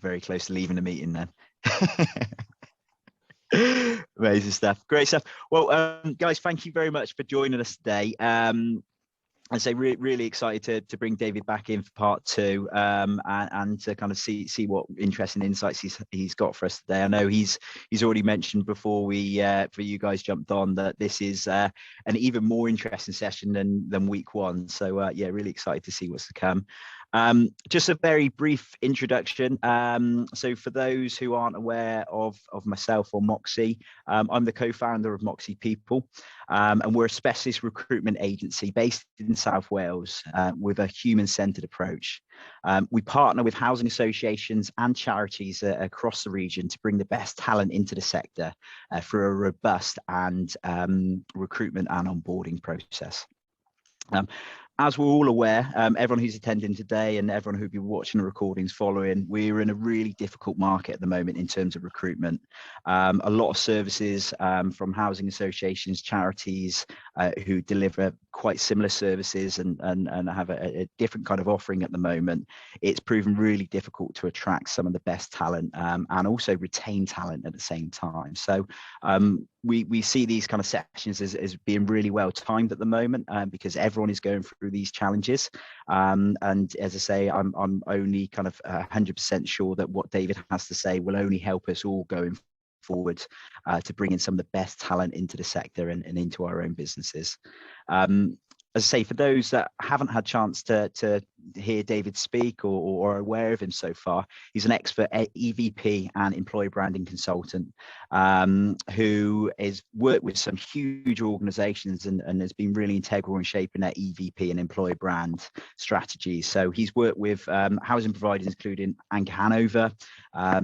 very close to leaving the meeting then. Amazing stuff. Great stuff. Well, guys, thank you very much for joining us today. I say really excited to bring David back in for part 2, and to kind of see what interesting insights he's got for us today. I know he's already mentioned before for you guys jumped on that this is an even more interesting session than week 1. So yeah, really excited to see what's to come. Just a very brief introduction. So for those who aren't aware of myself or Moxie, I'm the co-founder of Moxie People, and we're a specialist recruitment agency based in South Wales with a human-centered approach. We partner with housing associations and charities across the region to bring the best talent into the sector through a robust and recruitment and onboarding process. As we're all aware, everyone who's attending today and everyone who'll be watching the recordings following, we're in a really difficult market at the moment in terms of recruitment. A lot of services from housing associations, charities who deliver quite similar services and have a different kind of offering at the moment. It's proven really difficult to attract some of the best talent and also retain talent at the same time. So we see these kind of sessions as being really well timed at the moment because everyone is going through these challenges. And as I say, I'm only kind of 100% sure that what David has to say will only help us all going forward to bring in some of the best talent into the sector and into our own businesses. As I say, for those that haven't had a chance to hear David speak or are aware of him so far, he's an expert EVP and employee branding consultant who has worked with some huge organizations and has been really integral in shaping their EVP and employee brand strategies. So he's worked with housing providers, including Anchor Hanover.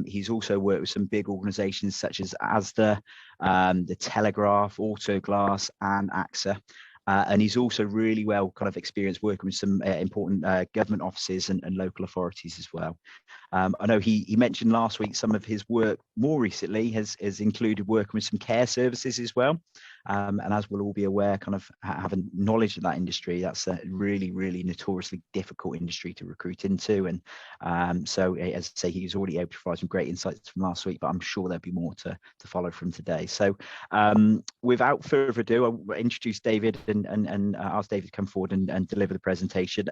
He's also worked with some big organizations such as Asda, the Telegraph, Autoglass, and AXA. And he's also really well kind of experienced working with some important government offices and local authorities as well. I know he mentioned last week some of his work more recently has included working with some care services as well. And as we'll all be aware, kind of having knowledge of that industry, that's a really notoriously difficult industry to recruit into. And so, as I say, he was already able to provide some great insights from last week, but I'm sure there'll be more to follow from today. So without further ado, I'll introduce David and ask David to come forward and deliver the presentation.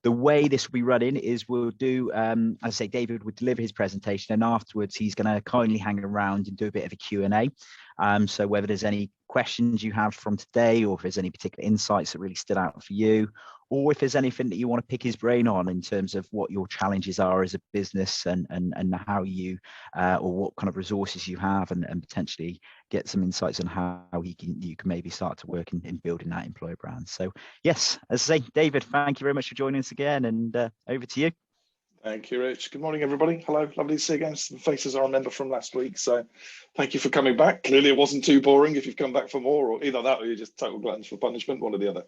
The way this will be running is we'll do, as I say, David would deliver his presentation, and afterwards he's going to kindly hang around and do a bit of a Q&A. So whether there's any questions you have from today, or if there's any particular insights that really stood out for you, or if there's anything that you want to pick his brain on in terms of what your challenges are as a business and how you or what kind of resources you have, and potentially get some insights on how you can maybe start to work in building that employer brand. So yes, as I say, David, thank you very much for joining us again, and over to you. Thank you, Rich. Good morning, everybody. Hello, lovely to see you again. Some faces I remember from last week, so thank you for coming back. Clearly it wasn't too boring if you've come back for more, or either that or you're just total gluttons for punishment, one or the other.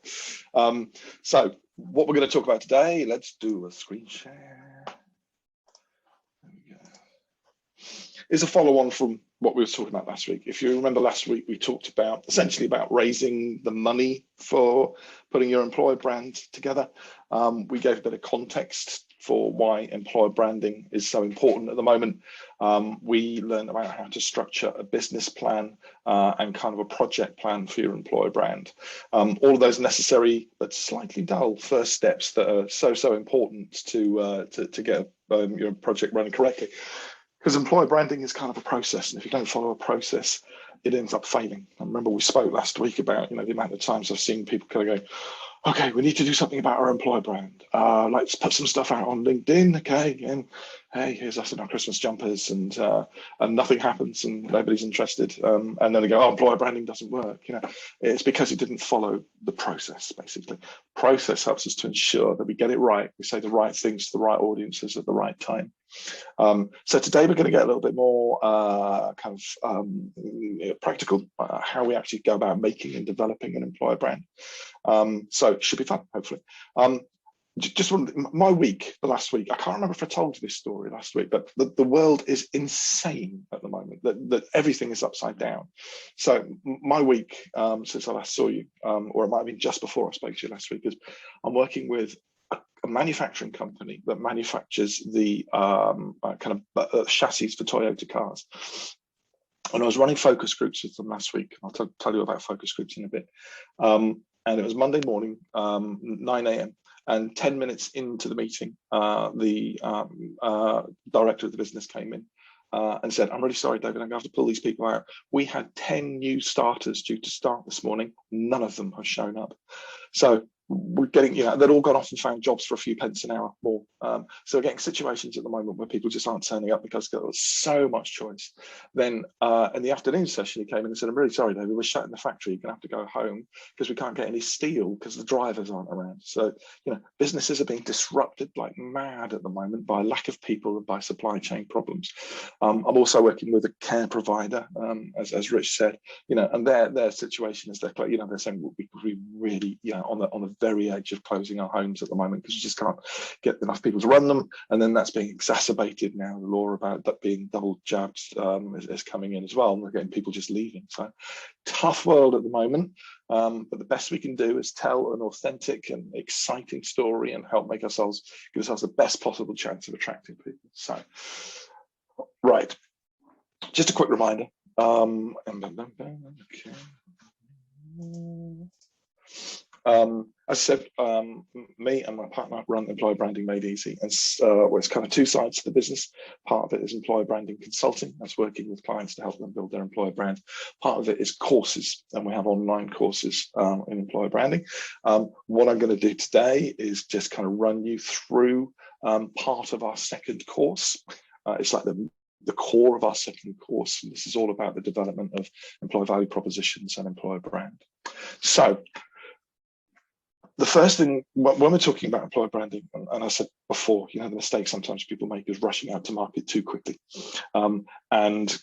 So what we're going to talk about today, let's do a screen share. There we go. Is a follow-on from what we were talking about last week. If you remember last week, we talked about essentially about raising the money for putting your employer brand together. We gave a bit of context for why employer branding is so important at the moment. We learned about how to structure a business plan and kind of a project plan for your employer brand. All of those necessary but slightly dull first steps that are so important to get your project running correctly. Because employer branding is kind of a process, and if you don't follow a process, it ends up failing. I remember we spoke last week about the amount of times I've seen people kind of go, okay, we need to do something about our employer brand. Let's put some stuff out on LinkedIn, okay? And hey, here's us in our Christmas jumpers, and nothing happens, and nobody's interested. And then they go, oh, employer branding doesn't work. It's because it didn't follow the process. Basically, process helps us to ensure that we get it right. We say the right things to the right audiences at the right time. So today we're going to get a little bit more practical, how we actually go about making and developing an employer brand. So it should be fun, hopefully. Just my week, the last week, I can't remember if I told you this story last week, but the world is insane at the moment, that everything is upside down. So my week, since I last saw you, or it might have been just before I spoke to you last week, is I'm working with a manufacturing company that manufactures the chassis for Toyota cars. And I was running focus groups with them last week. I'll tell you about focus groups in a bit. And it was Monday morning, 9 a.m. And 10 minutes into the meeting, the director of the business came in and said, "I'm really sorry, David, I'm going to have to pull these people out. We had 10 new starters due to start this morning. None of them have shown up." So we're getting, they'd all gone off and found jobs for a few pence an hour more. So we're getting situations at the moment where people just aren't turning up because there's so much choice. Then in the afternoon session, he came in and said, "I'm really sorry, David, we're shutting the factory. You're going to have to go home because we can't get any steel because the drivers aren't around." So, businesses are being disrupted like mad at the moment by lack of people and by supply chain problems. I'm also working with a care provider, as Rich said, and their situation is they're saying we really, on the very edge of closing our homes at the moment because we just can't get enough people to run them. And then that's being exacerbated now. The law about that being double jabbed is coming in as well. And we're getting people just leaving. So tough world at the moment. But the best we can do is tell an authentic and exciting story and help give ourselves the best possible chance of attracting people. So, right. Just a quick reminder. As I said, me and my partner run Employer Branding Made Easy, and it's kind of two sides to the business. Part of it is employer branding consulting, that's working with clients to help them build their employer brand. Part of it is courses, and we have online courses in employer branding. What I'm going to do today is just kind of run you through part of our second course. It's like the core of our second course. And this is all about the development of employer value propositions and employer brand. So the first thing, when we're talking about employer branding, and I said before, the mistake sometimes people make is rushing out to market too quickly and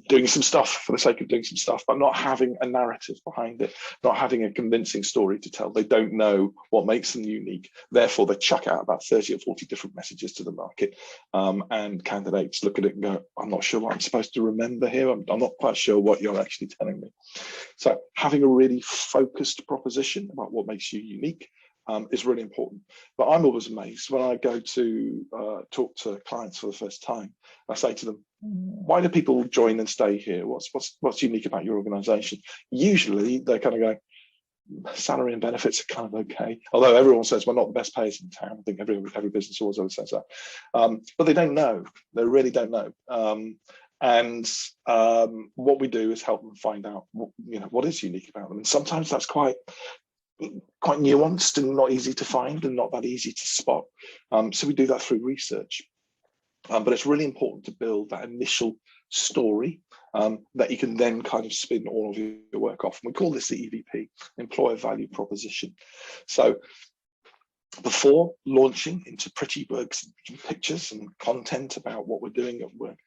doing some stuff for the sake of doing some stuff, but not having a narrative behind it, not having a convincing story to tell. They don't know what makes them unique. Therefore, they chuck out about 30 or 40 different messages to the market, and candidates look at it and go, "I'm not sure what I'm supposed to remember here. I'm not quite sure what you're actually telling me." So having a really focused proposition about what makes you unique is really important. But I'm always amazed when I go to talk to clients for the first time. I say to them, "Why do people join and stay here? What's unique about your organization?" Usually they're kind of going, "Salary and benefits are kind of okay." Although everyone says we're not the best payers in town. I think every business always says that. But they don't know. They really don't know. And what we do is help them find out what is unique about them. And sometimes that's quite nuanced and not easy to find and not that easy to spot. So we do that through research. But it's really important to build that initial story that you can then kind of spin all of your work off. And we call this the EVP, Employer Value Proposition. So before launching into pretty works and pictures and content about what we're doing at work,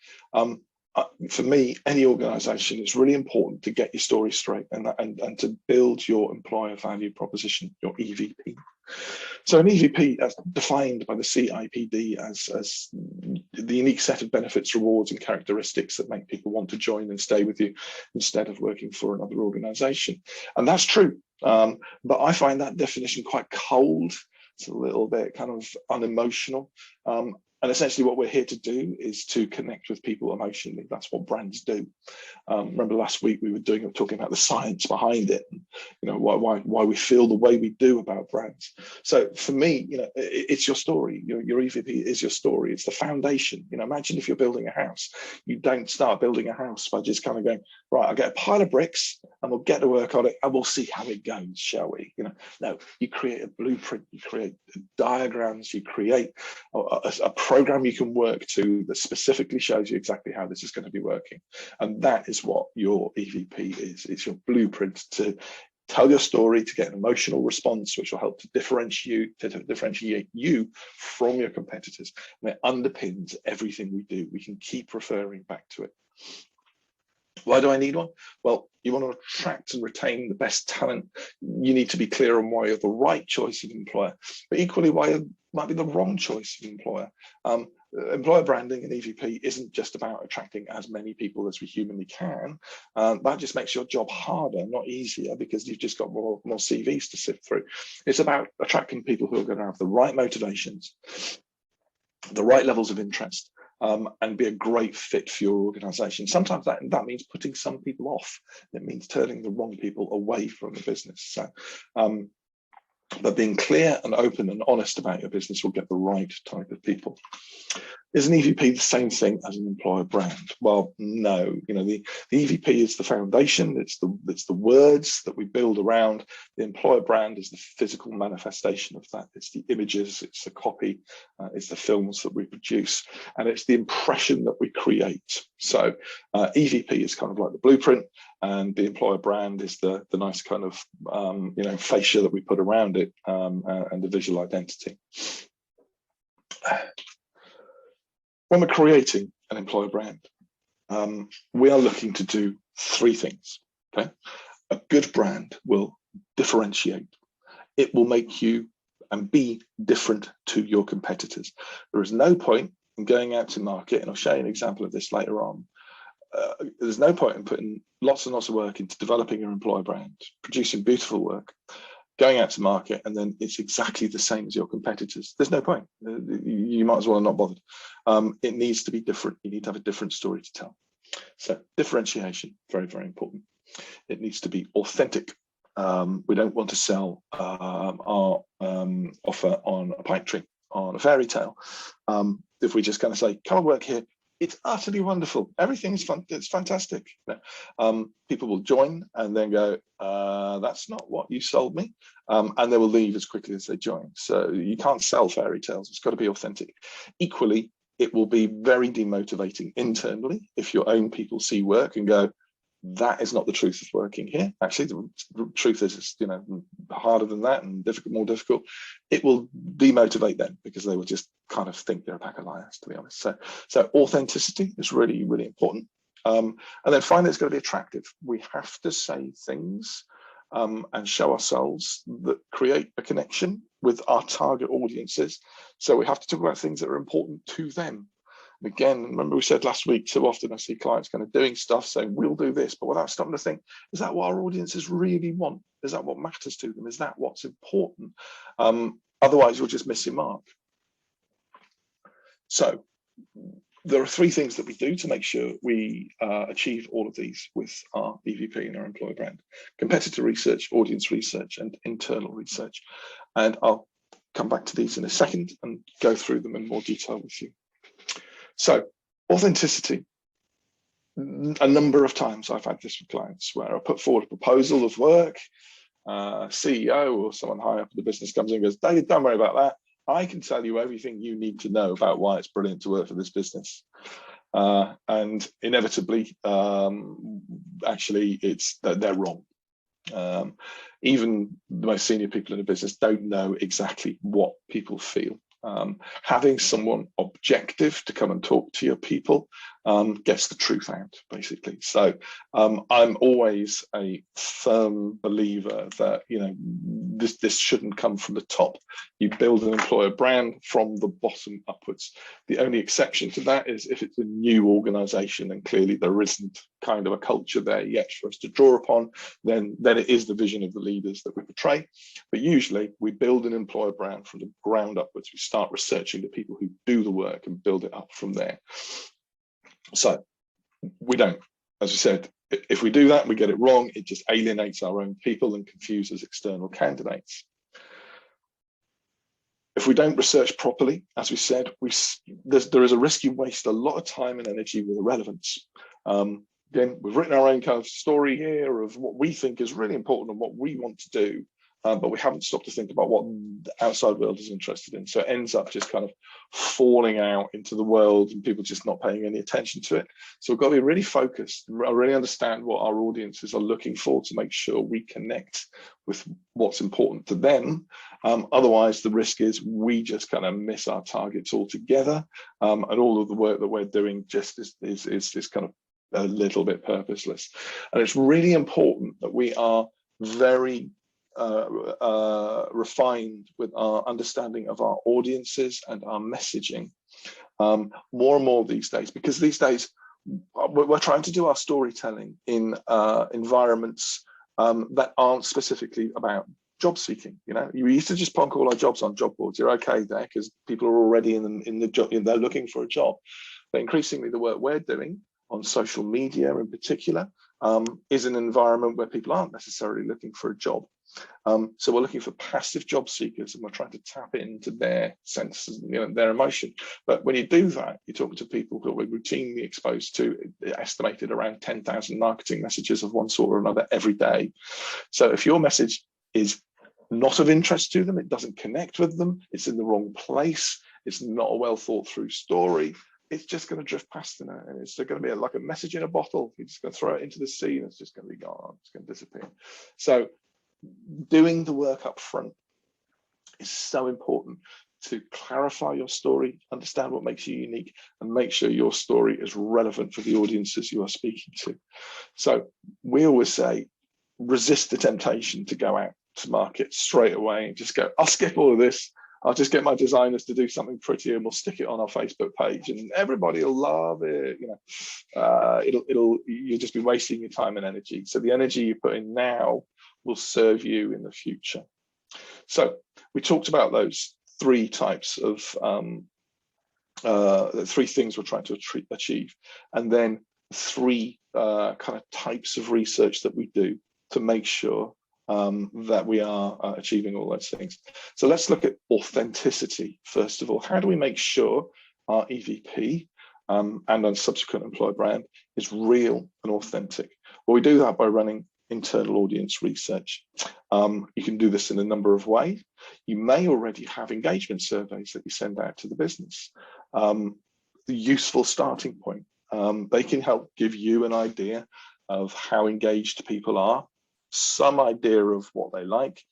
for me, any organization, it's really important to get your story straight and to build your employer value proposition, your EVP. So an EVP, as defined by the CIPD as the unique set of benefits, rewards, and characteristics that make people want to join and stay with you instead of working for another organization. And that's true. But I find that definition quite cold. It's a little bit kind of unemotional. And essentially what we're here to do is to connect with people emotionally. That's what brands do. Remember last week we were talking about the science behind it, and, why we feel the way we do about brands. So for me, it's your story. Your EVP is your story. It's the foundation. Imagine if you're building a house. You don't start building a house by just kind of going, "Right, I'll get a pile of bricks and we'll get to work on it and we'll see how it goes, shall we?" No, you create a blueprint, you create diagrams, you create a program you can work to that specifically shows you exactly how this is going to be working. And that is what your EVP is. It's your blueprint to tell your story, to get an emotional response, which will help to differentiate you from your competitors. And it underpins everything we do. We can keep referring back to it. Why do I need one? Well, you want to attract and retain the best talent. You need to be clear on why you're the right choice of employer, but equally why you might be the wrong choice of employer. employer branding and EVP isn't just about attracting as many people as we humanly can. That just makes your job harder, not easier, because you've just got more CVs to sift through. It's about attracting people who are going to have the right motivations, the right levels of interest, and be a great fit for your organization. Sometimes that means putting some people off. It means turning the wrong people away from the business. So, but being clear and open and honest about your business will get the right type of people. Is an EVP the same thing as an employer brand? Well, no. You know, the EVP is the foundation. It's the words that we build around. The employer brand is the physical manifestation of that. It's the images, it's the copy, it's the films that we produce, and it's the impression that we create. So EVP is kind of like the blueprint, and the employer brand is the nice kind of fascia that we put around it, and the visual identity. When we're creating an employer brand, we are looking to do three things. Okay, a good brand will differentiate. It will make you and be different to your competitors. There is no point in going out to market, and I'll show you an example of this later on. There's no point in putting lots and lots of work into developing your employer brand, producing beautiful work, going out to market, and then it's exactly the same as your competitors. There's no point. You might as well have not bothered. It needs to be different. You need to have a different story to tell. So differentiation, very, very important. It needs to be authentic. We don't want to sell our offer on a pipe dream, on a fairy tale. If we just kind of say, come and work here, it's utterly wonderful. Everything's fun. It's fantastic. People will join and then go, that's not what you sold me. And they will leave as quickly as they join. So you can't sell fairy tales. It's got to be authentic. Equally, it will be very demotivating internally if your own people see work and go, that is not the truth of working here. Actually, the truth is, harder than that and more difficult. It will demotivate them because they will just kind of think they're a pack of liars, to be honest. So authenticity is really, really important. And then finally, it's got to be attractive. We have to say things and show ourselves that create a connection with our target audiences. So we have to talk about things that are important to them. Again, remember we said last week, so often I see clients kind of doing stuff saying, we'll do this, but without stopping to think, is that what our audiences really want? Is that what matters to them? Is that what's important? Otherwise, you'll just miss your mark. So there are three things that we do to make sure we achieve all of these with our EVP and our employer brand: competitor research, audience research, and internal research. And I'll come back to these in a second and go through them in more detail with you. So authenticity. A number of times I've had this with clients where I put forward a proposal of work, CEO or someone high up in the business comes in and goes, David, don't worry about that. I can tell you everything you need to know about why it's brilliant to work for this business. And inevitably, actually, it's that they're wrong. Even the most senior people in a business don't know exactly what people feel. Having someone objective to come and talk to your people gets the truth out, basically. So I'm always a firm believer that this shouldn't come from the top. You build an employer brand from the bottom upwards. The only exception to that is if it's a new organization and clearly there isn't kind of a culture there yet for us to draw upon, then it is the vision of the leaders that we portray. But usually we build an employer brand from the ground upwards. We start researching the people who do the work and build it up from there. So we don't, as I said, if we do that and we get it wrong, it just alienates our own people and confuses external candidates. If we don't research properly, as we said, there is a risk you waste a lot of time and energy with irrelevance. Again, we've written our own kind of story here of what we think is really important and what we want to do, but we haven't stopped to think about what the outside world is interested in. So it ends up just kind of falling out into the world and people just not paying any attention to it. So we've got to be really focused, really understand what our audiences are looking for to make sure we connect with what's important to them. Otherwise, the risk is we just kind of miss our targets altogether, and all of the work that we're doing just is kind of a little bit purposeless. And it's really important that we are very refined with our understanding of our audiences and our messaging. more and more these days, because these days we're trying to do our storytelling in environments that aren't specifically about job seeking. You know, you used to just plonk all our jobs on job boards. You're okay there because people are already in the job, they're looking for a job. But increasingly, the work we're doing on social media in particular is an environment where people aren't necessarily looking for a job. So we're looking for passive job seekers, and we're trying to tap into their senses, you know, their emotion. But when you do that, you're talking to people who are routinely exposed to estimated around 10,000 marketing messages of one sort or another every day. So if your message is not of interest to them, it doesn't connect with them, it's in the wrong place, it's not a well thought through story, it's just going to drift past them, and it's going to be like a message in a bottle. You're just going to throw it into the sea and it's just going to be gone, it's going to disappear. So doing the work up front is so important to clarify your story, understand what makes you unique, and make sure your story is relevant for the audiences you are speaking to. So we always say, resist the temptation to go out to market straight away and just go, I'll skip all of this, I'll just get my designers to do something pretty and we'll stick it on our Facebook page and everybody will love it. You know, you'll just be wasting your time and energy. So the energy you put in now will serve you in the future. So we talked about those three types of three things we're trying to achieve, and then three kind of types of research that we do to make sure that we are achieving all those things. So let's look at authenticity first of all. How do we make sure our EVP and our subsequent employer brand is real and authentic? Well, we do that by running internal audience research. You can do this in a number of ways. You may already have engagement surveys that you send out to the business. The useful starting point. They can help give you an idea of how engaged people are, some idea of what they like.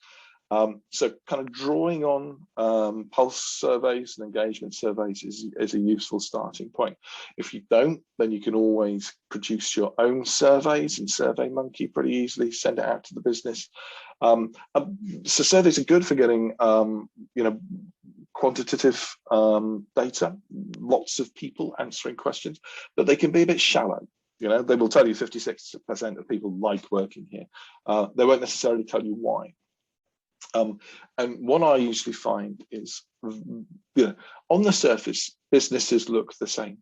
So kind of drawing on pulse surveys and engagement surveys is a useful starting point. If you don't, then you can always produce your own surveys and SurveyMonkey pretty easily, send it out to the business. So surveys are good for getting quantitative data, lots of people answering questions, but they can be a bit shallow. You know, they will tell you 56% of people like working here. They won't necessarily tell you why. And what I usually find is, you know, on the surface, businesses look the same.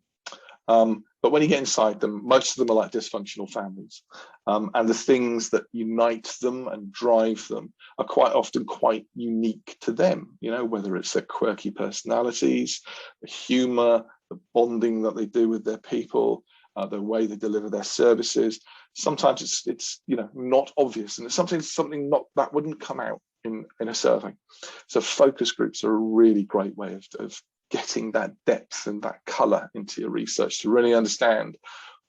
But when you get inside them, most of them are like dysfunctional families. And the things that unite them and drive them are quite often quite unique to them, you know, whether it's their quirky personalities, the humor, the bonding that they do with their people, the way they deliver their services. Sometimes it's you know, not obvious, and it's something not that wouldn't come out in a survey. So focus groups are a really great way of getting that depth and that color into your research to really understand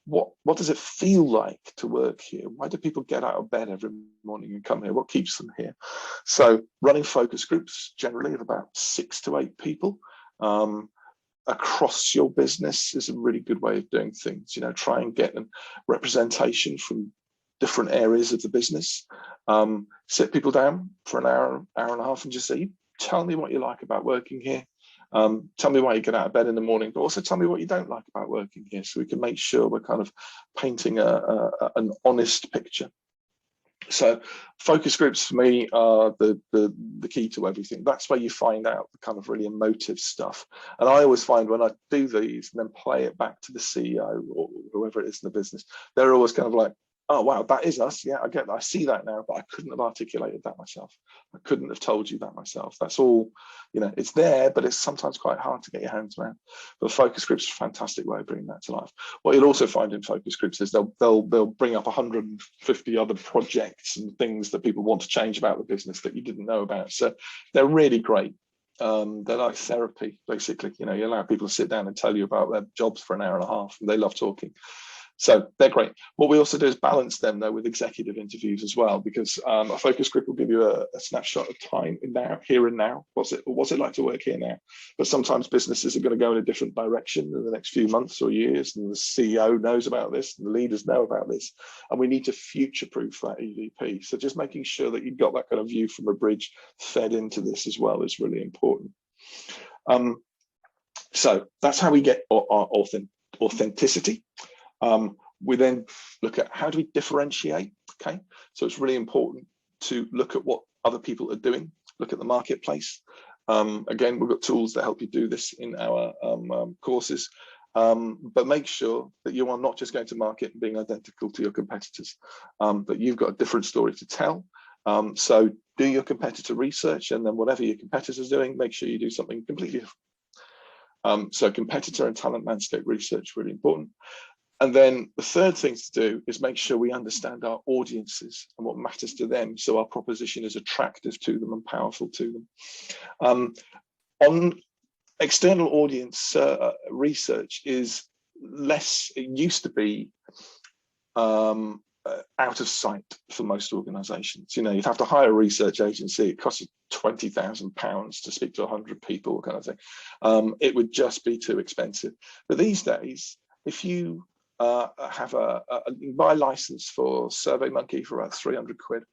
what does it feel like to work here? Why do people get out of bed every morning and come here? What keeps them here? So running focus groups generally of about 6 to 8 people across your business is a really good way of doing things. You know, try and get representation from different areas of the business. Sit people down for an hour and a half and just say, tell me what you like about working here. Tell me why you get out of bed in the morning, but also tell me what you don't like about working here, so we can make sure we're kind of painting an honest picture. So focus groups for me are the key to everything. That's where you find out the kind of really emotive stuff. And I always find when I do these and then play it back to the CEO or whoever it is in the business, they're always kind of like, oh, wow, that is us. Yeah, I get that. I see that now, but I couldn't have articulated that myself. I couldn't have told you that myself. That's all, you know, it's there, but it's sometimes quite hard to get your hands around. But focus groups are a fantastic way of bringing that to life. What you'll also find in focus groups is they'll bring up 150 other projects and things that people want to change about the business that you didn't know about. So they're really great. They're like therapy, basically. You know, you allow people to sit down and tell you about their jobs for an hour and a half, and they love talking. So they're great. What we also do is balance them though with executive interviews as well, because a focus group will give you a snapshot of time in now, here and now. What's it like to work here now? But sometimes businesses are going to go in a different direction in the next few months or years, and the CEO knows about this, and the leaders know about this, and we need to future-proof that EVP. So just making sure that you've got that kind of view from a bridge fed into this as well is really important. So that's how we get our authenticity. We then look at how do we differentiate. Okay, so it's really important to look at what other people are doing, look at the marketplace. Again, we've got tools that help you do this in our courses, but make sure that you are not just going to market and being identical to your competitors, that you've got a different story to tell. So do your competitor research, and then whatever your competitor's doing, make sure you do something completely different. So competitor and talent landscape research, really important. And then the third thing to do is make sure we understand our audiences and what matters to them, so our proposition is attractive to them and powerful to them. On external audience research is less, it used to be out of sight for most organizations. You know, you'd have to hire a research agency. It costs you £20,000 to speak to 100 people, kind of thing. It would just be too expensive. But these days, if you have you can buy a license for SurveyMonkey for about 300 quid,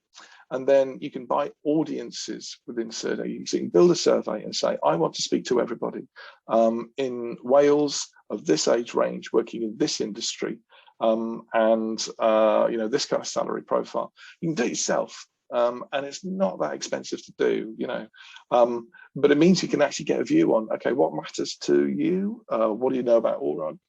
and then you can buy audiences within Survey. So you can build a survey and say, I want to speak to everybody in Wales of this age range, working in this industry, and you know, this kind of salary profile. You can do it yourself, and it's not that expensive to do, you know, but it means you can actually get a view on, okay, what matters to you? What do you know about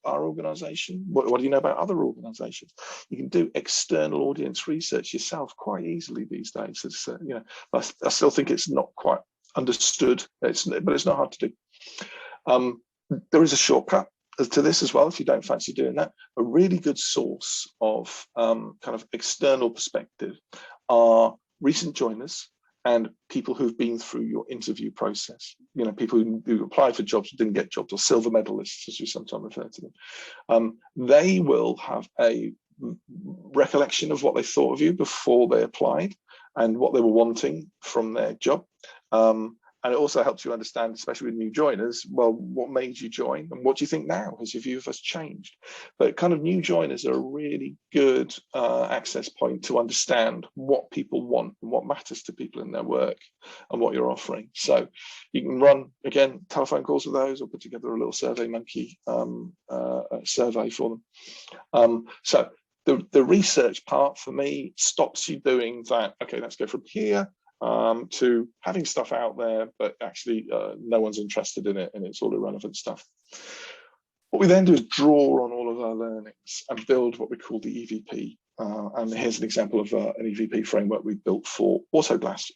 our organization? What do you know about other organizations? You can do external audience research yourself quite easily these days. It's, you know, I still think it's not quite understood, but it's not hard to do. There is a shortcut to this as well, if you don't fancy doing that. A really good source of kind of external perspective are recent joiners and people who've been through your interview process. You know, people who applied for jobs and didn't get jobs, or silver medalists, as we sometimes refer to them. They will have a recollection of what they thought of you before they applied and what they were wanting from their job. And it also helps you understand, especially with new joiners, well, what made you join and what do you think now? Has your view of us changed? But kind of new joiners are a really good access point to understand what people want and what matters to people in their work and what you're offering. So you can run, again, telephone calls with those, or put together a little SurveyMonkey survey for them. So the research part for me stops you doing that, okay, let's go from here to having stuff out there, but actually no one's interested in it and it's all irrelevant stuff. What we then do is draw on all of our learnings and build what we call the EVP. And here's an example of an EVP framework we built for Autoglass.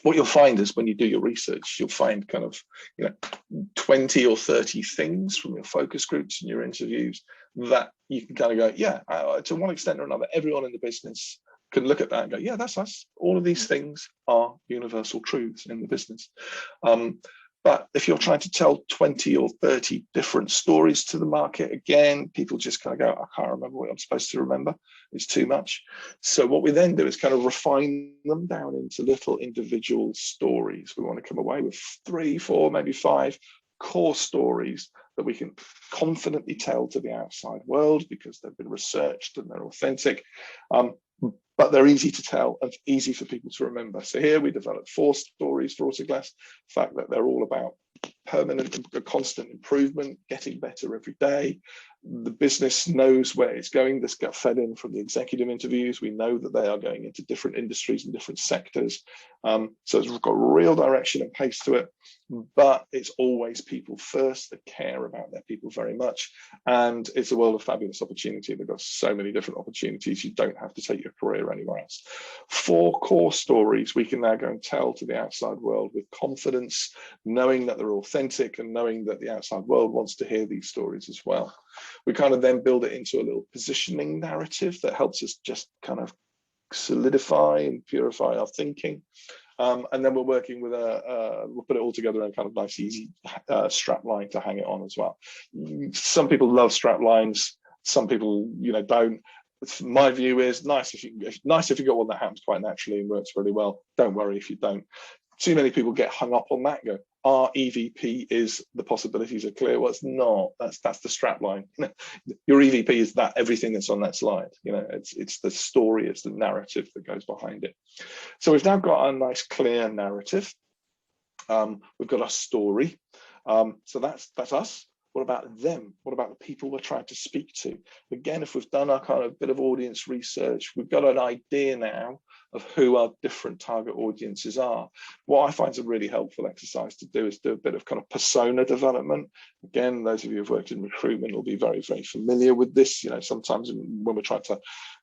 What you'll find is when you do your research, you'll find kind of, you know, 20 or 30 things from your focus groups and your interviews that you can kind of go, yeah, to one extent or another, everyone in the business can look at that and go, yeah, that's us. All of these things are universal truths in the business. But if you're trying to tell 20 or 30 different stories to the market, again, people just kind of go, I can't remember what I'm supposed to remember. It's too much. So what we then do is kind of refine them down into little individual stories. We want to come away with 3, 4, maybe 5 core stories that we can confidently tell to the outside world because they've been researched and they're authentic. But they're easy to tell and easy for people to remember. So here we developed 4 stories for Autoglass. The fact that they're all about permanent, constant improvement, getting better every day. The business knows where it's going. This got fed in from the executive interviews. We know that they are going into different industries and different sectors. So it's got real direction and pace to it, but it's always people first that care about their people very much. And it's a world of fabulous opportunity. They've got so many different opportunities. You don't have to take your career anywhere else. 4 core stories we can now go and tell to the outside world with confidence, knowing that they're authentic and knowing that the outside world wants to hear these stories as well. We kind of then build it into a little positioning narrative that helps us just kind of solidify and purify our thinking. And then we're working with we'll put it all together in kind of nice, easy strap line to hang it on as well. Some people love strap lines. Some people, you know, don't. My view is nice if you got one that happens quite naturally and works really well. Don't worry if you don't. Too many people get hung up on that and go, our EVP is the possibilities are clear. Well, it's not. That's the strap line. Your EVP is that everything that's on that slide. You know, it's the story, it's the narrative that goes behind it. So we've now got a nice clear narrative. We've got our story. So that's us. What about them? What about the people we're trying to speak to? Again, if we've done our kind of bit of audience research, we've got an idea now of who our different target audiences are. What I find is a really helpful exercise to do is do a bit of kind of persona development. Again, those of you who've worked in recruitment will be very, very familiar with this. You know, sometimes when we're trying to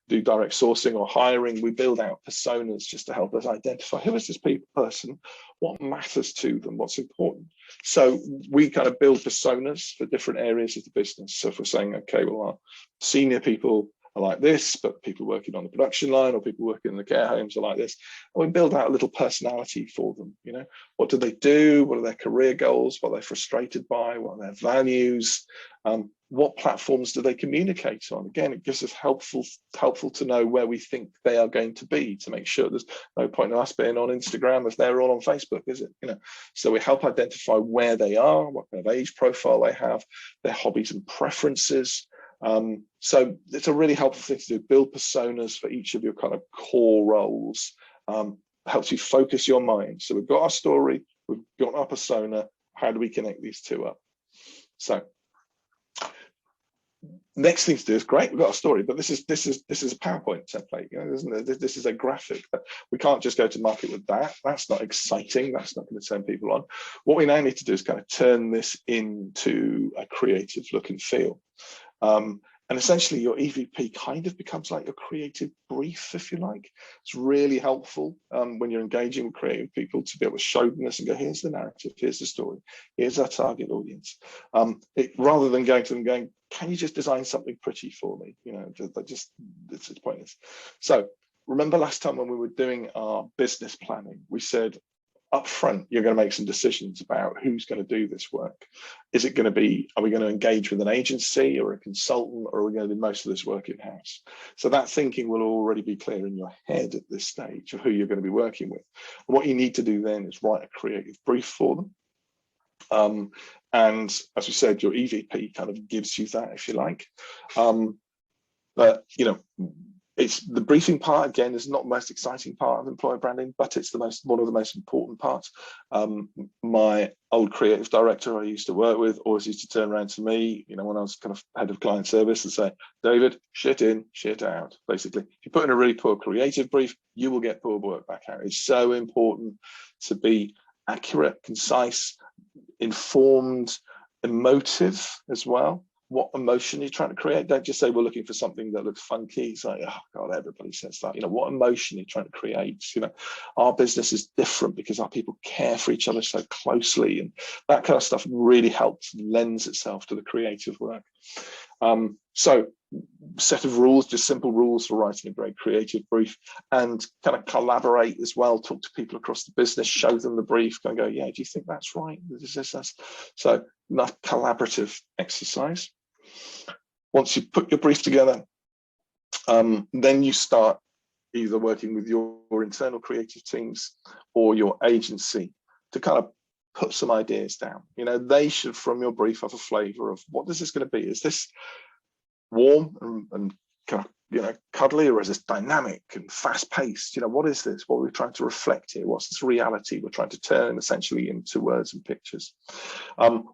do direct sourcing or hiring, we build out personas just to help us identify who is this person, what matters to them, what's important. So we kind of build personas for different areas of the business. So if we're saying, okay, well, our senior people are like this, but people working on the production line or people working in the care homes are like this, and we build out a little personality for them. You know, what do they do? What are their career goals? What are they frustrated by? What are their values? What platforms do they communicate on? Again, it gives us helpful to know where we think they are going to be, to make sure there's no point in us being on Instagram if they're all on Facebook, is it? You know, so we help identify where they are, what kind of age profile they have, their hobbies and preferences. So it's a really helpful thing to do, build personas for each of your kind of core roles. Helps you focus your mind. So we've got our story, we've got our persona. How do we connect these two up? So next thing to do is great, we've got a story, but this is a PowerPoint template, you know, this is a graphic. We can't just go to market with that. That's not exciting. That's not going to turn people on. What we now need to do is kind of turn this into a creative look and feel. And essentially your EVP kind of becomes like your creative brief, if you like. It's really helpful when you're engaging with creative people to be able to show them this and go, here's the narrative, here's the story, here's our target audience. Rather than going to them going, can you just design something pretty for me? You know, it's pointless. So remember last time when we were doing our business planning, we said, up front, you're going to make some decisions about who's going to do this work. Is it going to be, are we going to engage with an agency or a consultant, or are we going to do most of this work in-house? So that thinking will already be clear in your head at this stage of who you're going to be working with. And what you need to do then is write a creative brief for them. And as we said, your EVP kind of gives you that, if you like. But, you know, it's the briefing part, again, is not the most exciting part of employer branding, but it's one of the most important parts. My old creative director I used to work with always used to turn around to me, you know, when I was kind of head of client service, and say, David, shit in, shit out. Basically, if you put in a really poor creative brief, you will get poor work back out. It's so important to be accurate, concise, informed, emotive as well. What emotion you're trying to create. Don't just say we're looking for something that looks funky. It's like, oh God, everybody says that. You know, what emotion you're trying to create. You know, our business is different because our people care for each other so closely, and that kind of stuff really helps, lends itself to the creative work. So set of rules, just simple rules for writing a great creative brief, and kind of collaborate as well. Talk to people across the business, show them the brief, kind of go, yeah, do you think that's right? So that collaborative exercise. Once you put your brief together, then you start either working with your internal creative teams or your agency to kind of put some ideas down. You know, they should, from your brief, have a flavor of what is this going to be? Is this warm and kind of, you know, cuddly, or is this dynamic and fast paced? You know, what is this? What are we trying to reflect here? What's this reality we're trying to turn essentially into words and pictures?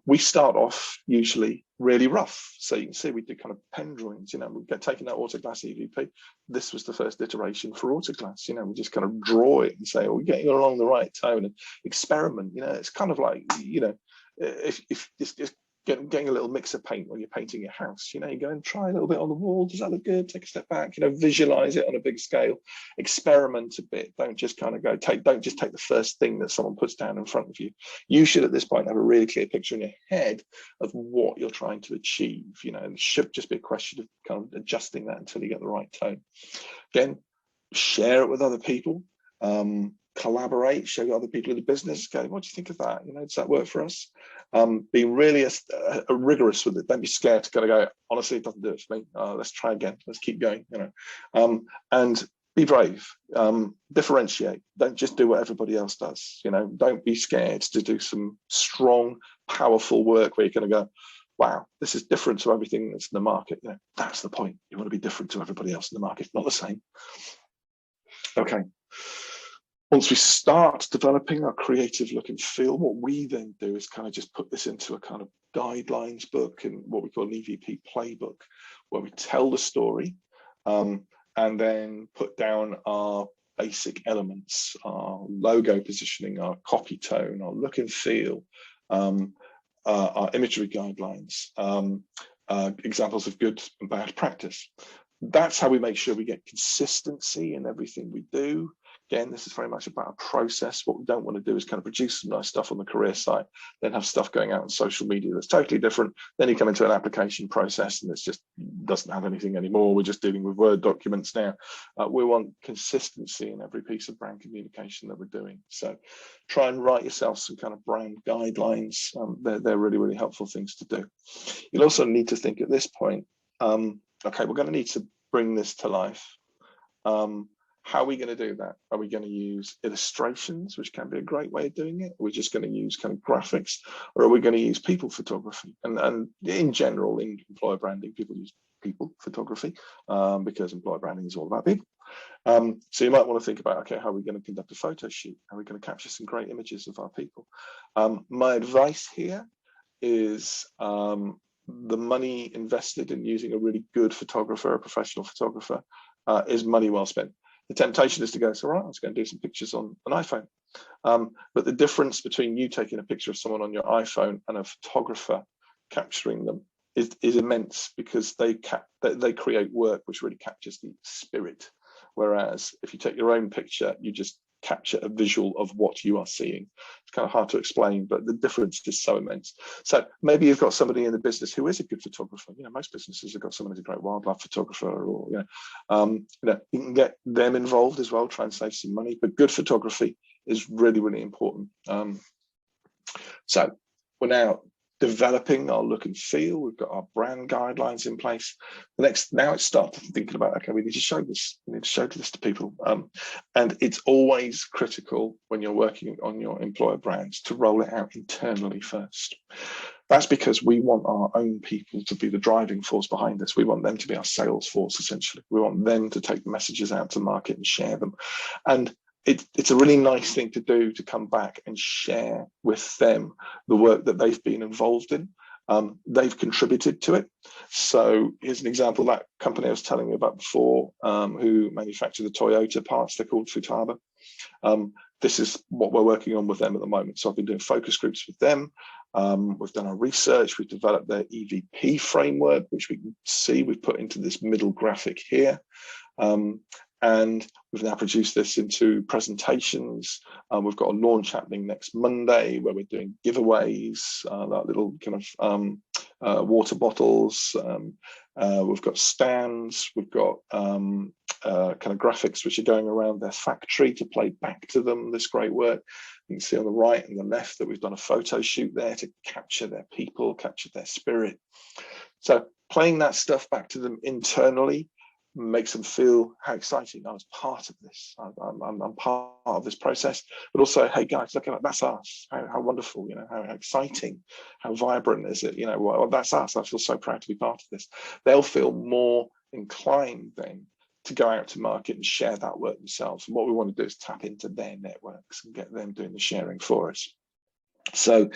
We start off usually really rough. So you can see we do kind of pen drawings, you know, we get taking that Autoglass EVP. This was the first iteration for Autoglass, you know, we just kind of draw it and say, oh, we're getting along the right tone, and experiment. You know, it's kind of like, you know, if it's getting a little mix of paint when you're painting your house. You know, you go and try a little bit on the wall. Does that look good? Take a step back, you know, visualize it on a big scale, experiment a bit. Don't just kind of go, don't just take the first thing that someone puts down in front of you. You should at this point have a really clear picture in your head of what you're trying to achieve. You know, it should just be a question of kind of adjusting that until you get the right tone. Again, share it with other people. Collaborate, show other people in the business, go, what do you think of that? You know, does that work for us? Be really rigorous with it. Don't be scared to kind of go, honestly, it doesn't do it for me. Let's try again. Let's keep going, you know. And be brave, differentiate. Don't just do what everybody else does. You know, don't be scared to do some strong, powerful work where you're going to go, wow, this is different to everything that's in the market. You know, that's the point. You want to be different to everybody else in the market, not the same. Okay. Once we start developing our creative look and feel, what we then do is kind of just put this into a kind of guidelines book and what we call an EVP playbook, where we tell the story and then put down our basic elements, our logo positioning, our copy tone, our look and feel, our imagery guidelines, examples of good and bad practice. That's how we make sure we get consistency in everything we do. Again, this is very much about a process. What we don't want to do is kind of produce some nice stuff on the career site, then have stuff going out on social media that's totally different. Then you come into an application process and it's just doesn't have anything anymore. We're just dealing with Word documents now. We want consistency in every piece of brand communication that we're doing. So try and write yourself some kind of brand guidelines. They're really, really helpful things to do. You'll also need to think at this point, okay, we're going to need to bring this to life. How are we going to do that? Are we going to use illustrations, which can be a great way of doing it? Are we just going to use kind of graphics, or are we going to use people photography? And in general, in employer branding, people use people photography because employer branding is all about people. So you might want to think about, okay, how are we going to conduct a photo shoot? How are we going to capture some great images of our people? My advice here is the money invested in using a really good photographer, a professional photographer, is money well spent. The temptation is to go, so right, I was going to do some pictures on an iPhone. But the difference between you taking a picture of someone on your iPhone and a photographer capturing them is immense, because they create work which really captures the spirit. Whereas if you take your own picture, you just capture a visual of what you are seeing. It's kind of hard to explain, but the difference is so immense. So maybe you've got somebody in the business who is a good photographer. You know, most businesses have got someone who's a great wildlife photographer, or you can get them involved as well, try and save some money. But good photography is really, really important. So we're now developing our look and feel. We've got our brand guidelines in place. Now it's starting thinking about, okay, we need to show this. We need to show this to people. And it's always critical when you're working on your employer brands to roll it out internally first. That's because we want our own people to be the driving force behind this. We want them to be our sales force, essentially. We want them to take the messages out to market and share them. And it's a really nice thing to do, to come back and share with them the work that they've been involved in. They've contributed to it. So here's an example, that company I was telling you about before, who manufacture the Toyota parts, they're called Futaba. This is what we're working on with them at the moment. So I've been doing focus groups with them. We've done our research, we've developed their EVP framework, which we can see we've put into this middle graphic here. And we've now produced this into presentations. We've got a launch happening next Monday where we're doing giveaways, like little kind of water bottles. We've got stands. We've got kind of graphics which are going around their factory to play back to them this great work. You can see on the right and the left that we've done a photo shoot there to capture their people, capture their spirit. So playing that stuff back to them internally makes them feel how exciting I was part of this. I'm part of this process, but also, hey guys, look at that, that's us. How wonderful, you know, how exciting, how vibrant is it? You know, well, that's us. I feel so proud to be part of this. They'll feel more inclined then to go out to market and share that work themselves. And what we want to do is tap into their networks and get them doing the sharing for us. So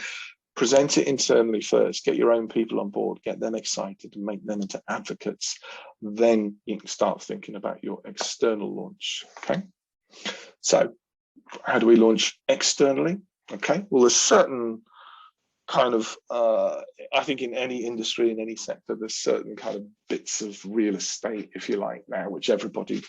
present it internally first, get your own people on board, get them excited and make them into advocates. Then you can start thinking about your external launch, okay? So how do we launch externally? Okay, well, there's certain kind of, I think in any industry, in any sector, there's certain kind of bits of real estate, if you like now, which everybody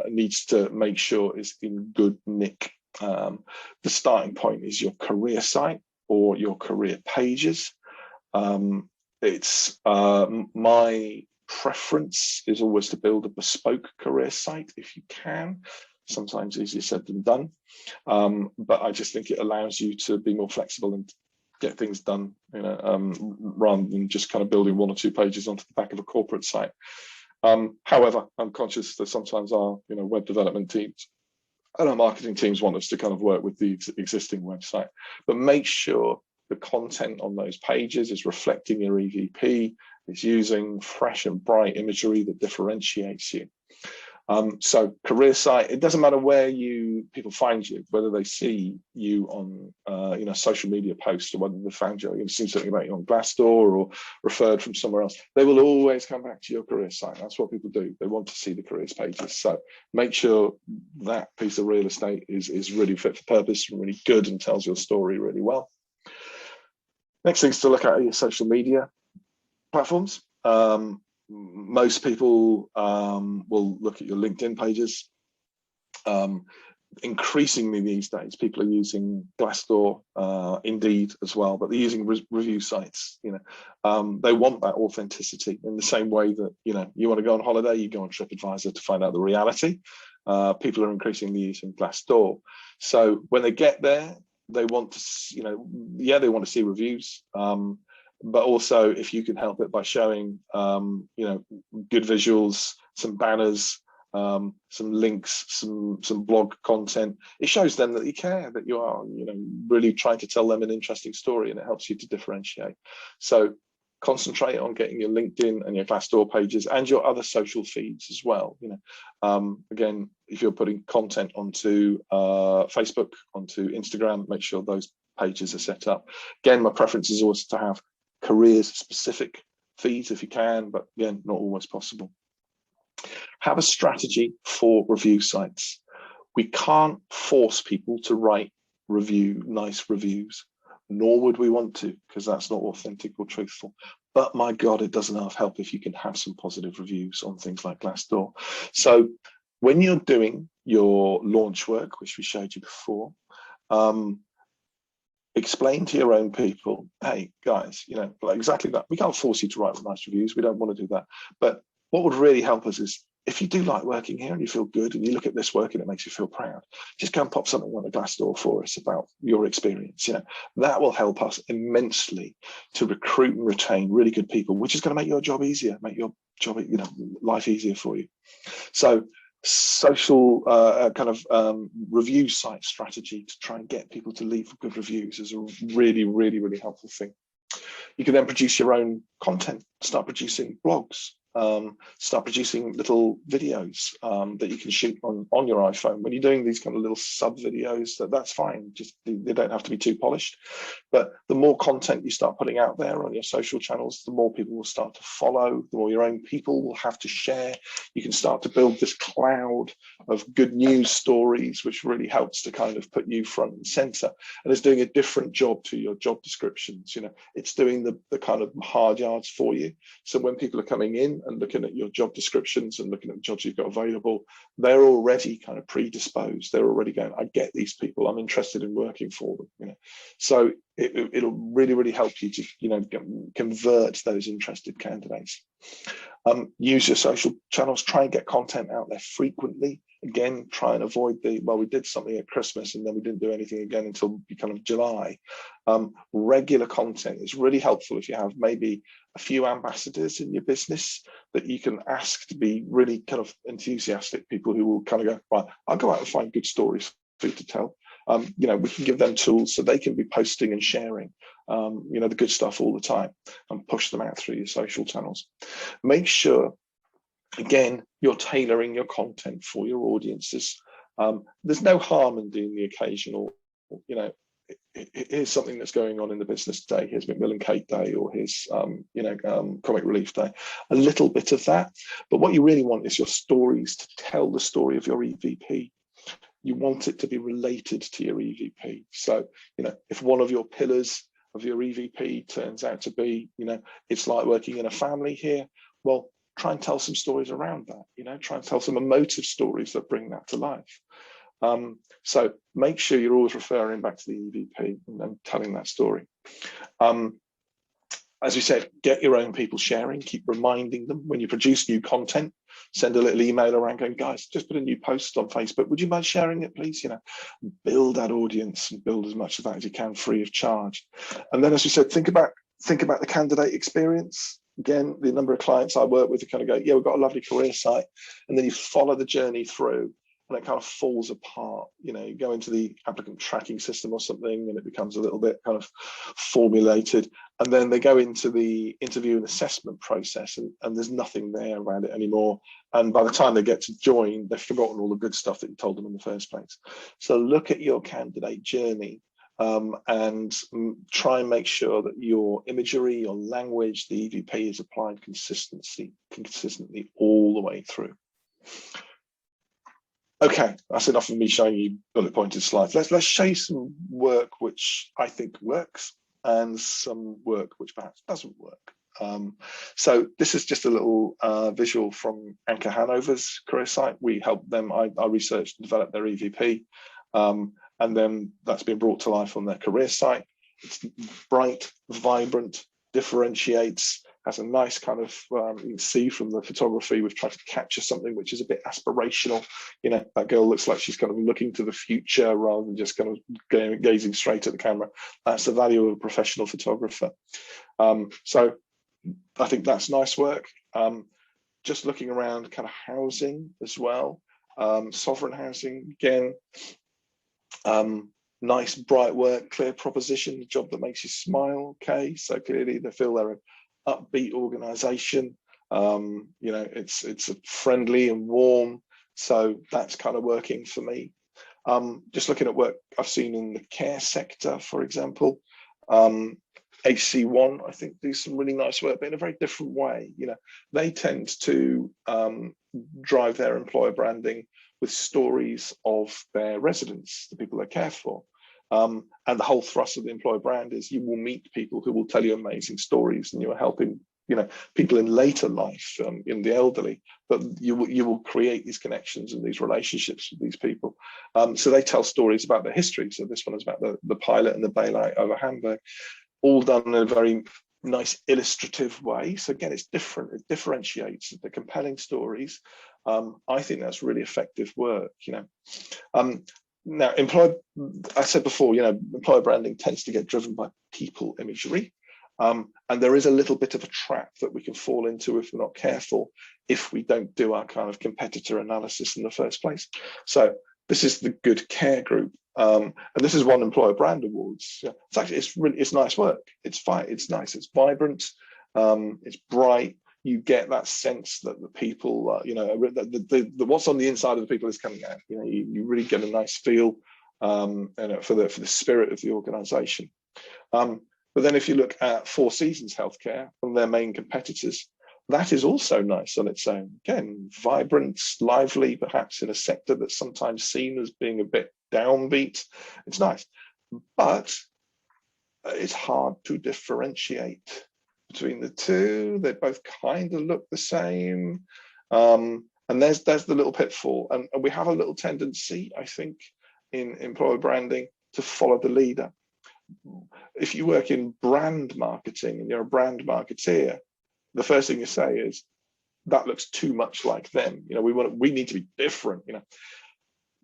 needs to make sure is in good nick. The starting point is your career site or your career pages. It's my preference is always to build a bespoke career site if you can. Sometimes easier said than done, but I just think it allows you to be more flexible and get things done, you know, rather than just kind of building one or two pages onto the back of a corporate site. However, I'm conscious that sometimes our, you know, web development teams and our marketing teams want us to kind of work with the existing website, but make sure the content on those pages is reflecting your EVP, is using fresh and bright imagery that differentiates you. So career site, it doesn't matter where people find you, whether they see you on social media posts, or whether they found you, you've seen something about you on Glassdoor or referred from somewhere else, they will always come back to your career site. That's what people do. They want to see the careers pages. So make sure that piece of real estate is really fit for purpose and really good and tells your story really well. Next things to look at are your social media platforms. Most people will look at your LinkedIn pages. Increasingly these days, people are using Glassdoor, Indeed as well, but they're using review sites. They want that authenticity in the same way that you want to go on holiday, you go on TripAdvisor to find out the reality. People are increasingly using Glassdoor. So when they get there, they want to, they want to see reviews. But also, if you can help it by showing, good visuals, some banners, some links, some blog content, it shows them that you care, that you are, really trying to tell them an interesting story, and it helps you to differentiate. So concentrate on getting your LinkedIn and your Glassdoor pages and your other social feeds as well. Again, if you're putting content onto Facebook, onto Instagram, make sure those pages are set up. Again, my preference is always to have careers specific feeds if you can, but again, not always possible. Have a strategy for review sites. We can't force people to write nice reviews, nor would we want to, because that's not authentic or truthful. But my God, it does enough help if you can have some positive reviews on things like Glassdoor. So when you're doing your launch work, which we showed you before, explain to your own people, hey guys, like exactly that. We can't force you to write nice reviews. We don't want to do that. But what would really help us is if you do like working here and you feel good and you look at this work and it makes you feel proud, just go and pop something on the Glassdoor for us about your experience. That will help us immensely to recruit and retain really good people, which is going to make your job easier, make your job, life easier for you. So social review site strategy to try and get people to leave good reviews is a really, really, really helpful thing. You can then produce your own content, start producing blogs, start producing little videos that you can shoot on your iPhone. When you're doing these kind of little sub videos, that's fine. Just they don't have to be too polished. But the more content you start putting out there on your social channels, the more people will start to follow, the more your own people will have to share. You can start to build this cloud of good news stories, which really helps to kind of put you front and center. And it's doing a different job to your job descriptions. It's doing the kind of hard yards for you. So when people are coming in and looking at your job descriptions and looking at the jobs you've got available, they're already kind of predisposed. They're already going, I get these people, I'm interested in working for them. So it'll really, really help you to convert those interested candidates. Use your social channels, try and get content out there frequently. Again, try and avoid we did something at Christmas and then we didn't do anything again until kind of July. Regular content is really helpful if you have maybe a few ambassadors in your business that you can ask to be really kind of enthusiastic people who will kind of go, right, I'll go out and find good stories for you to tell. We can give them tools so they can be posting and sharing, the good stuff all the time and push them out through your social channels. Make sure, again, you're tailoring your content for your audiences. There's no harm in doing the occasional, here's something that's going on in the business today. Here's Macmillan Cake Day, or here's, Comic Relief Day. A little bit of that. But what you really want is your stories to tell the story of your EVP. You want it to be related to your EVP. So, if one of your pillars of your EVP turns out to be, it's like working in a family here, well, try and tell some stories around that, try and tell some emotive stories that bring that to life. So make sure you're always referring back to the EVP and telling that story. As we said, get your own people sharing, keep reminding them when you produce new content, send a little email around going, guys, just put a new post on Facebook. Would you mind sharing it, please? Build that audience and build as much of that as you can free of charge. And then, as we said, think about the candidate experience. Again, the number of clients I work with, kind of go, yeah, we've got a lovely career site. And then you follow the journey through. and it kind of falls apart. You go into the applicant tracking system or something, and it becomes a little bit kind of formulated. And then they go into the interview and assessment process, and there's nothing there around it anymore. And by the time they get to join, they've forgotten all the good stuff that you told them in the first place. So look at your candidate journey, and try and make sure that your imagery, your language, the EVP is applied consistently all the way through. Okay, that's enough of me showing you bullet pointed slides. Let's show you some work which I think works and some work which perhaps doesn't work. So this is just a little visual from Anchor Hanover's career site. We helped them, I researched and developed their EVP, and then that's been brought to life on their career site. It's bright, vibrant, differentiates, has a nice kind of, you can see from the photography, we've tried to capture something which is a bit aspirational. That girl looks like she's kind of looking to the future rather than just kind of gazing straight at the camera. That's the value of a professional photographer. So I think that's nice work. Just looking around kind of housing as well. Sovereign housing, again, nice, bright work, clear proposition, the job that makes you smile. Okay, so clearly they feel they're an upbeat organization. It's friendly and warm, so that's kind of working for me. Just looking at work I've seen in the care sector, for example, HC1, I think, do some really nice work, but in a very different way. They tend to drive their employer branding with stories of their residents, the people they care for. And the whole thrust of the employer brand is you will meet people who will tell you amazing stories, and you are helping people in later life, in the elderly, but you will create these connections and these relationships with these people. So they tell stories about their history. So this one is about the pilot and the bailout over Hamburg, all done in a very nice illustrative way. So again, it's different, it differentiates, the compelling stories. I think that's really effective work. Now, I said before, employer branding tends to get driven by people imagery. And there is a little bit of a trap that we can fall into if we're not careful, if we don't do our kind of competitor analysis in the first place. So this is the Good Care Group. And this is won Employer Brand Awards. It's nice work. It's fine. It's nice. It's vibrant. It's bright. You get that sense that the people, the what's on the inside of the people is coming out. You really get a nice feel for the spirit of the organisation. But then if you look at Four Seasons Healthcare, one of their main competitors, that is also nice on its own. Again, vibrant, lively, perhaps in a sector that's sometimes seen as being a bit downbeat. It's nice, but it's hard to differentiate between the two. They both kind of look the same. And there's the little pitfall. And we have a little tendency, I think, in employer branding to follow the leader. If you work in brand marketing and you're a brand marketeer, the first thing you say is, that looks too much like them. We need to be different,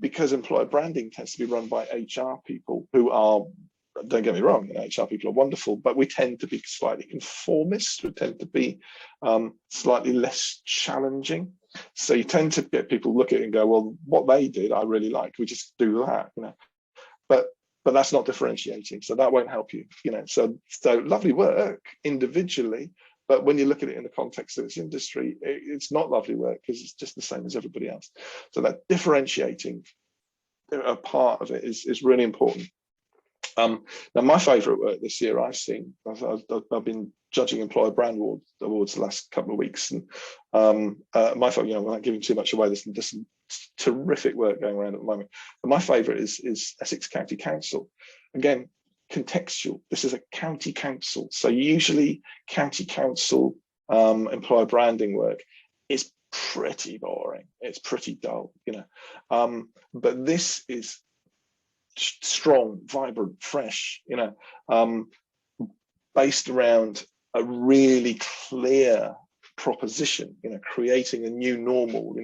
because employer branding tends to be run by HR people who are, don't get me wrong, HR people are wonderful, but we tend to be slightly conformist. We tend to be slightly less challenging. So you tend to get people look at it and go, well, what they did, I really like. We just do that, But that's not differentiating, so that won't help you. So lovely work individually, but when you look at it in the context of this industry, it's not lovely work because it's just the same as everybody else. So that differentiating a part of it is really important. Now, my favourite work this year I've seen, I've been judging employer brand awards the last couple of weeks, and my favourite, without giving too much away, there's some terrific work going around at the moment. But my favourite is Essex County Council. Again, contextual. This is a county council, so usually county council employer branding work is pretty boring. It's pretty dull, but this is strong, vibrant, fresh, based around a really clear proposition, creating a new normal.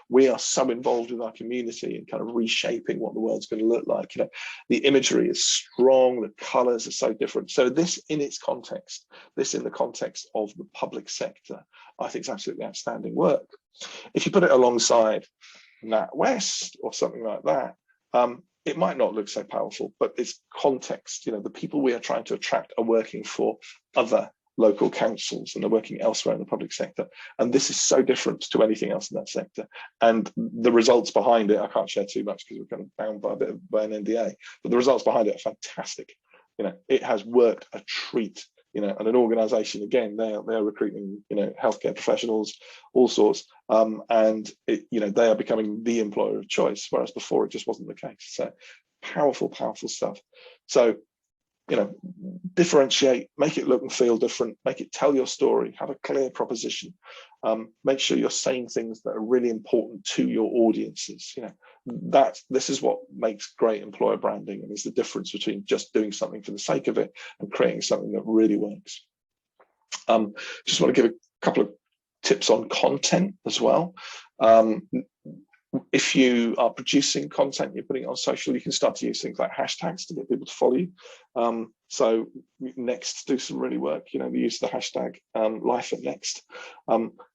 We are so involved with our community and kind of reshaping what the world's going to look like. The imagery is strong, the colors are so different. So this in its context, in the context of the public sector, I think is absolutely outstanding work. If you put it alongside NatWest or something like that, it might not look so powerful, but it's context. The people we are trying to attract are working for other local councils and they're working elsewhere in the public sector. And this is so different to anything else in that sector. And the results behind it, I can't share too much because we're kind of bound by an NDA, but the results behind it are fantastic. It has worked a treat. And an organization, again, they're recruiting, healthcare professionals, all sorts, and they are becoming the employer of choice, whereas before it just wasn't the case. So powerful stuff. So, differentiate, make it look and feel different, make it tell your story, have a clear proposition, make sure you're saying things that are really important to your audiences. This is what makes great employer branding, and is the difference between just doing something for the sake of it and creating something that really works. Just want to give a couple of tips on content as well. If you are producing content, you're putting it on social, you can start to use things like hashtags to get people to follow you. So Next do some really work, we use the hashtag life at Next.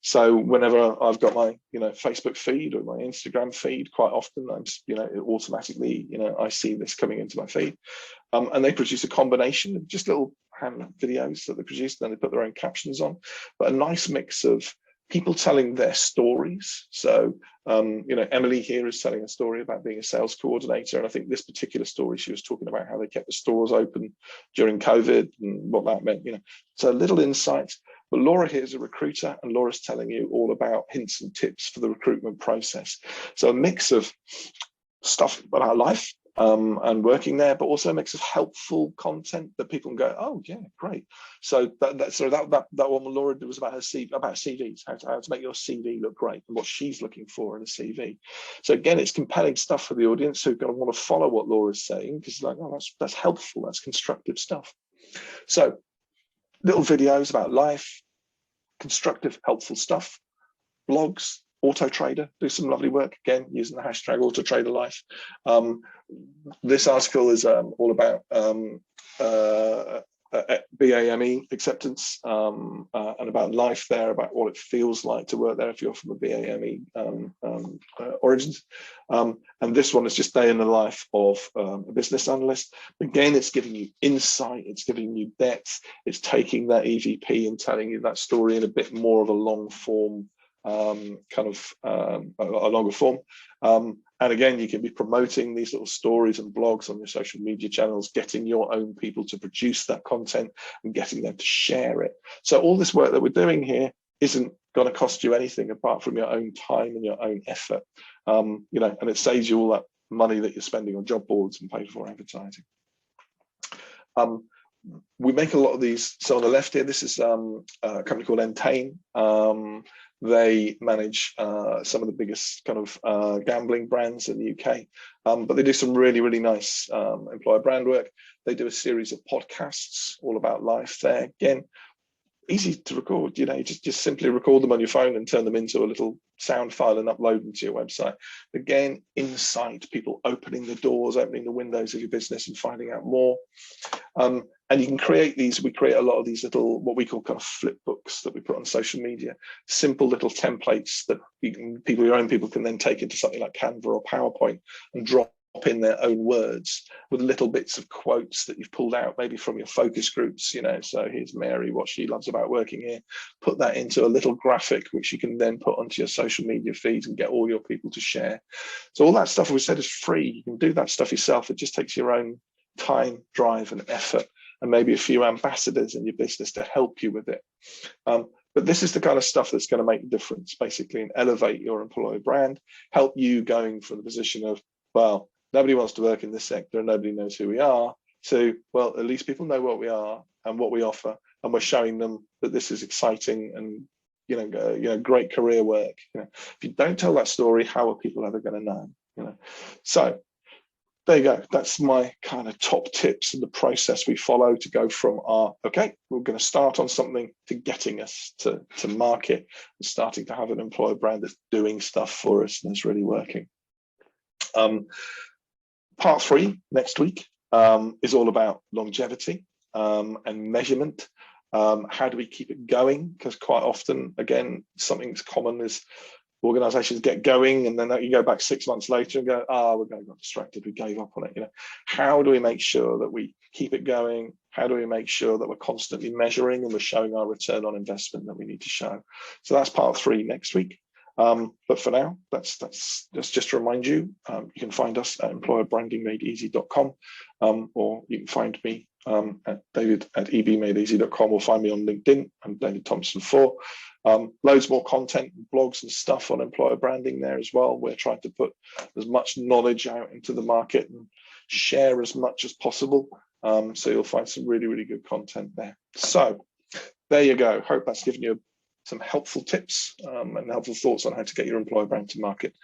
So whenever I've got my Facebook feed or my Instagram feed, quite often I'm it automatically I see this coming into my feed, and they produce a combination of just little hand videos that they produce, and then they put their own captions on, but a nice mix of people telling their stories. So, Emily here is telling a story about being a sales coordinator. And I think this particular story, she was talking about how they kept the stores open during COVID and what that meant, So little insights. But Laura here is a recruiter, and Laura's telling you all about hints and tips for the recruitment process. So a mix of stuff about life, and working there, but also a mix of helpful content that people can go, oh yeah, great. So that one Laura did was about her CV, about CVs, how to make your CV look great and what she's looking for in a CV. So again, it's compelling stuff for the audience who are going to want to follow what Laura's saying, because like, oh, that's helpful, that's constructive stuff. So little videos about life, constructive, helpful stuff, blogs. AutoTrader do some lovely work, again using the hashtag autotraderlife. This article is all about BAME acceptance, and about life there, about what it feels like to work there if you're from a BAME origins. And this one is just day in the life of a business analyst. Again, it's giving you insight, it's giving you depth, it's taking that EVP and telling you that story in a bit more of a long form, a longer form. And again, you can be promoting these little stories and blogs on your social media channels, getting your own people to produce that content and getting them to share it. So all this work that we're doing here isn't going to cost you anything apart from your own time and your own effort. And it saves you all that money that you're spending on job boards and paid for advertising. We make a lot of these. So on the left here, this is a company called Entain. They manage some of the biggest kind of gambling brands in the UK, but they do some really, really nice employer brand work. They do a series of podcasts all about life there. Again, easy to record, you just simply record them on your phone and turn them into a little sound file and upload them to your website. Again, insight, people opening the doors, opening the windows of your business and finding out more. And you can create these, we create a lot of these little, what we call kind of flip books that we put on social media, simple little templates that your own people can then take into something like Canva or PowerPoint and drop in their own words with little bits of quotes that you've pulled out maybe from your focus groups, so here's Mary, what she loves about working here. Put that into a little graphic which you can then put onto your social media feeds and get all your people to share. So all that stuff we said is free. You can do that stuff yourself. It just takes your own time, drive and effort, and maybe a few ambassadors in your business to help you with it. But this is the kind of stuff that's going to make a difference basically and elevate your employer brand, help you going from the position of, well, nobody wants to work in this sector and nobody knows who we are, to, well, at least people know what we are and what we offer, and we're showing them that this is exciting and great career work. If you don't tell that story, how are people ever going to know? So there you go. That's my kind of top tips and the process we follow to go from okay, we're going to start on something, to getting us to market and starting to have an employer brand that's doing stuff for us and is really working. Part 3 next week is all about longevity and measurement. How do we keep it going? Because quite often, again, something's common is organizations get going, and then you go back 6 months later and go, we got distracted, we gave up on it. How do we make sure that we keep it going? How do we make sure that we're constantly measuring and we're showing our return on investment that we need to show? So that's part 3 next week. But for now, that's just to remind you, you can find us at employerbrandingmadeeasy.com, or you can find me at david@ebmadeeasy.com, or find me on LinkedIn. I'm David Thompson 4. Loads more content and blogs and stuff on employer branding there as well. We're trying to put as much knowledge out into the market and share as much as possible. So you'll find some really, really good content there. So there you go. Hope that's given you some helpful tips and helpful thoughts on how to get your employer brand to market.